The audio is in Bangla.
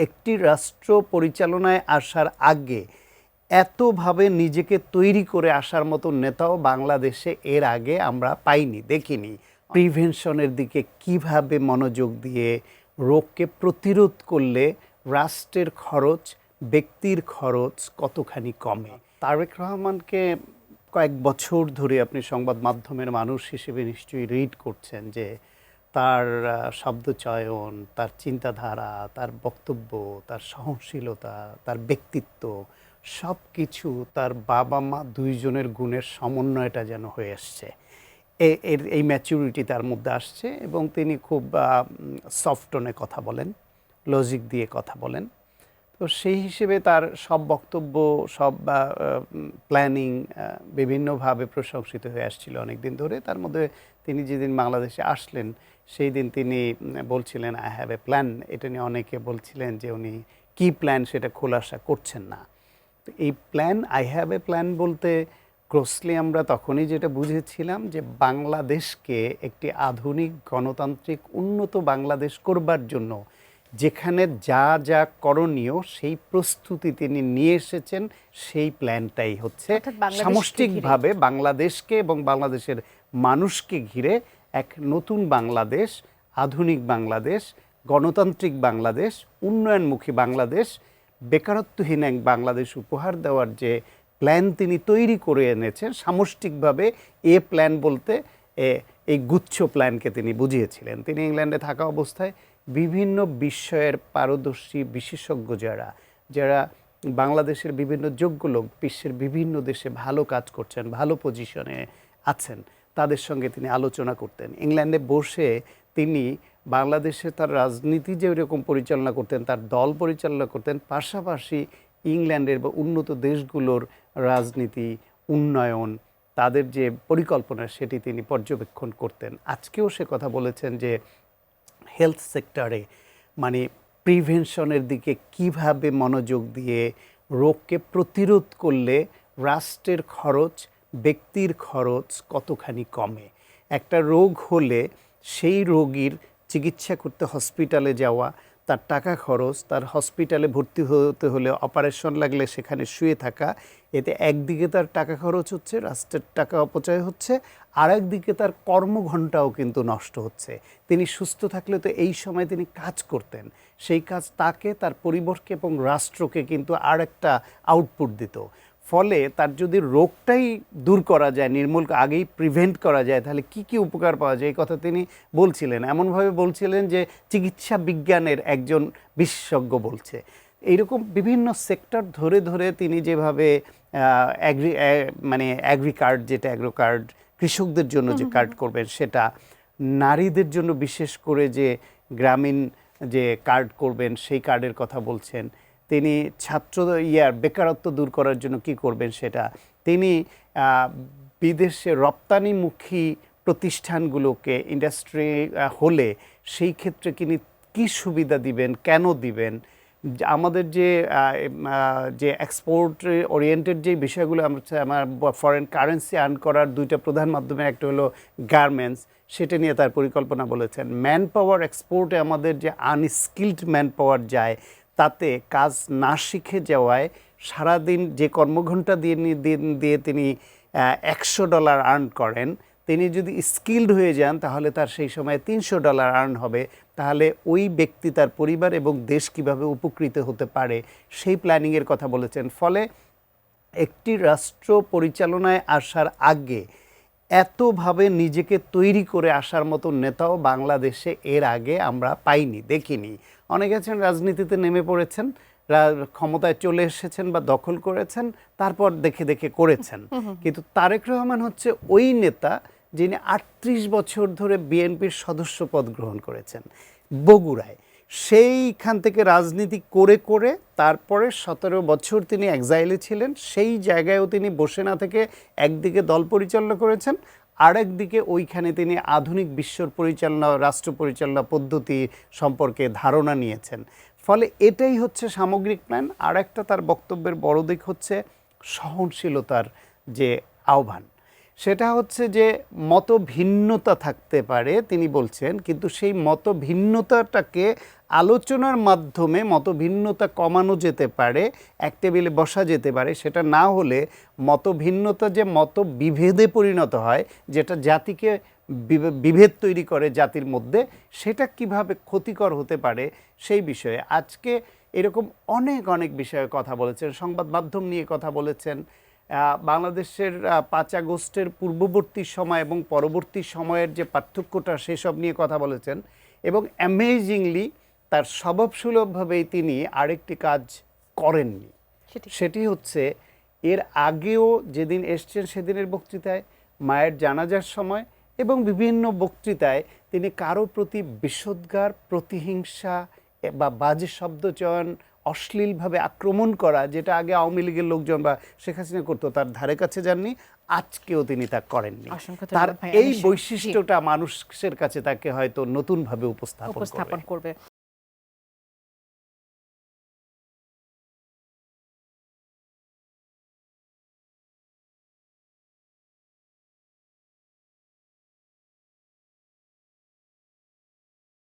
একটি রাষ্ট্র পরিচালনায় আসার আগে এতভাবে নিজেকে তৈরি করে আসার মতো নেতাও বাংলাদেশে এর আগে আমরা পাইনি, দেখিনি। প্রিভেনশনের দিকে কিভাবে মনোযোগ দিয়ে রোগকে প্রতিরোধ করলে রাষ্ট্রের খরচ, ব্যক্তির খরচ কতখানি কমে। তারেক রহমানকে কয়েক বছর ধরে আপনি সংবাদ মাধ্যমের মানুষ হিসেবে নিশ্চয়ই রিড করছেন যে তার শব্দচয়ন, তার চিন্তাধারা, তার বক্তব্য, তার সহনশীলতা, তার ব্যক্তিত্ব সব কিছু তার বাবা মা দুইজনের গুণের সমন্বয়টা যেন হয়ে আসছে। এই ম্যাচুরিটি তার মধ্যে আসছে এবং তিনি খুব সফট টোনে কথা বলেন, লজিক দিয়ে কথা বলেন। তো সেই হিসেবে তার সব বক্তব্য, সব প্ল্যানিং বিভিন্নভাবে প্রশংসিত হয়ে আসছিল অনেক দিন ধরে। তার মধ্যে তিনি যেদিন বাংলাদেশে আসলেন সেই দিন তিনি বলছিলেন আই হ্যাভ এ প্ল্যান। এটা নিয়ে অনেকে বলছিলেন যে উনি কী প্ল্যান সেটা খোলাসা করছেন না। তো এই plan, I have a plan বলতে ক্লোজলি আমরা তখনই যেটা বুঝেছিলাম যে বাংলাদেশকে একটি আধুনিক গণতান্ত্রিক উন্নত বাংলাদেশ করবার জন্য যেখানে যা যা করণীয় সেই প্রস্তুতি তিনি নিয়ে এসেছেন, সেই প্ল্যানটাই হচ্ছে সামষ্টিকভাবে বাংলাদেশকে এবং বাংলাদেশের মানুষকে ঘিরে এক নতুন বাংলাদেশ, আধুনিক বাংলাদেশ, গণতান্ত্রিক বাংলাদেশ, উন্নয়নমুখী বাংলাদেশ, বেকারত্বহীন এক বাংলাদেশ উপহার দেওয়ার যে প্ল্যান তিনি তৈরি করে এনেছেন সামষ্টিকভাবে। এ প্ল্যান বলতে এই গুচ্ছ প্ল্যানকে তিনি বুঝিয়েছিলেন। তিনি ইংল্যান্ডে থাকা অবস্থায় বিভিন্ন বিষয়ের পারদর্শী বিশেষজ্ঞ যারা বাংলাদেশের বিভিন্ন যোগ্য লোক, বিশ্বের বিভিন্ন দেশে ভালো কাজ করছেন, ভালো পজিশনে আছেন, তাদের সঙ্গে তিনি আলোচনা করতেন। ইংল্যান্ডে বসে তিনি বাংলাদেশে তার রাজনীতি যেরকম পরিচালনা করতেন, তার দল পরিচালনা করতেন, পাশাপাশি ইংল্যান্ডের বা উন্নত দেশগুলোর রাজনীতি, উন্নয়ন, তাদের যে পরিকল্পনা সেটি তিনি পর্যবেক্ষণ করতেন। আজকেও সে কথা বলেছেন যে হেলথ সেক্টরে মানে প্রিভেনশনের দিকে কিভাবে মনোযোগ দিয়ে রোগকে প্রতিরোধ করলে রাষ্ট্রের খরচ, ব্যক্তির খরচ কতখানি কমে। একটা রোগ হলে সেই রোগীর চিকিৎসা করতে হসপিটালে যাওয়া, তার টাকা খরচ, তার হসপিটালে ভর্তি হতে হলে অপারেশন লাগলে সেখানে শুয়ে থাকা, এতে একদিকে তার টাকা খরচ হচ্ছে, রাষ্ট্রের টাকা অপচয় হচ্ছে, আর একদিকে তার কর্মঘণ্টাও কিন্তু নষ্ট হচ্ছে। তিনি সুস্থ থাকলে তো এই সময় তিনি কাজ করতেন, সেই কাজ তাকে, তার পরিবারকে এবং রাষ্ট্রকে কিন্তু আর একটা আউটপুট দিত। ফলে তার যদি রোগটাই দূর করা যায়, নির্মূল আগেই প্রিভেন্ট করা যায়, তাহলে কি কি উপকার পাওয়া যায় এই কথা তিনি বলছিলেন। এমনভাবে বলছিলেন যে চিকিৎসা বিজ্ঞানের একজন বিশেষজ্ঞ বলছে। এইরকম বিভিন্ন সেক্টর ধরে ধরে তিনি যেভাবে অ্যাগ্রি কার্ড, যেটা অ্যাগ্রো কার্ড, কৃষকদের জন্য যে কার্ড করবেন সেটা, নারীদের জন্য বিশেষ করে যে গ্রামীণ যে কার্ড করবেন সেই কার্ডের কথা বলছেন। তিনি বেকারত্ব দূর করার জন্য কি করবেন সেটা। তিনি বিদেশে রপ্তানিমুখী প্রতিষ্ঠানগুলোকে ইন্ডাস্ট্রি হলে সেই ক্ষেত্রে তিনি কী সুবিধা দিবেন, কেন দিবেন, আমাদের যে এক্সপোর্ট ওরিয়েন্টেড যে বিষয়গুলো আমার ফরেন কারেন্সি আর্ন করার দুইটা প্রধান মাধ্যমে, একটা হলো গার্মেন্টস, সেটা নিয়ে তার পরিকল্পনা বলেছেন। ম্যান পাওয়ার এক্সপোর্টে আমাদের যে আনস্কিল্ড ম্যান পাওয়ার যায়, তাতে কাজ না শিখে যাওয়ায় সারাদিন যে কর্মঘণ্টা দিয়ে তিনি $100 আর্ন করেন, তিনি যদি স্কিল্ড হয়ে যান তাহলে তার সেই সময় $300 আর্ন হবে। তাহলে ওই ব্যক্তি, তার পরিবার এবং দেশ কিভাবে উপকৃত হতে পারে সেই প্ল্যানিংয়ের কথা বলেছেন। ফলে একটি রাষ্ট্র পরিচালনায় আসার আগে এতভাবে নিজেকে তৈরি করে আসার মতো নেতাও বাংলাদেশে এর আগে আমরা পাইনি, দেখিনি। অনেকে আছেন রাজনীতিতে নেমে পড়েছেন, ক্ষমতায় চলে এসেছেন বা দখল করেছেন, তারপর দেখে দেখে করেছেন। কিন্তু তারেক রহমান হচ্ছে ওই নেতা যিনি 38 বছর ধরে বিএনপির সদস্য পদ গ্রহণ করেছেন বগুড়ায়। সেইখান থেকে রাজনীতি করে করে তারপরে 17 বছর তিনি এক্সাইলে ছিলেন। সেই জায়গায়ও তিনি বসে না থেকে একদিকে দল পরিচালনা করেছেন, আরেকদিকে ওইখানে তিনি আধুনিক বিশ্বর পরিচালনা, রাষ্ট্র পরিচালনা পদ্ধতি সম্পর্কে ধারণা নিয়েছেন। ফলে এটাই হচ্ছে সামগ্রিক প্ল্যান। আর একটা তার বক্তব্যের বড় দিক হচ্ছে সহনশীলতার যে আহ্বান। সেটা হচ্ছে যে মত ভিন্নতা থাকতে পারে তিনি বলছেন, কিন্তু সেই মত ভিন্নতাটাকে আলোচনার মাধ্যমে মত ভিন্নতা কমানো যেতে পারে, এক টেবিলে বসা যেতে পারে। সেটা না হলে মত ভিন্নতা যে মত বিভেদে পরিণত হয়, যেটা জাতিকে বিভেদ তৈরি করে জাতির মধ্যে, সেটা কিভাবে ক্ষতিকর হতে পারে সেই বিষয়ে আজকে এরকম অনেক অনেক বিষয়ে কথা বলেছেন। সংবাদ মাধ্যম নিয়ে কথা বলেছেন, বাংলাদেশের ৫ আগস্টের পূর্ববর্তী সময় এবং পরবর্তী সময়ের যে পার্থক্যটা সেসব নিয়ে কথা বলেছেন। এবং অ্যামেজিংলি তার স্বভাবসুলভভাবেই তিনি আরেকটি কাজ করেননি, সেটি হচ্ছে এর আগেও যেদিন এসছেন সেদিনের বক্তৃতায়, মায়ের জানাজার সময় এবং বিভিন্ন বক্তৃতায় তিনি কারো প্রতি বিষোদ্গার, প্রতিহিংসা বা বাজে শব্দচয়ন, অশ্লীলভাবে আক্রমণ করা, যেটা আগে আওয়ামী লীগের লোকজন বা শেখ হাসিনা করতো, তার ধারে কাছে যাননি। আজকেও তিনি তা করেননি। তার এই বৈশিষ্ট্যটা মানুষের কাছে তাকে হয়তো নতুনভাবে উপস্থাপন করবে।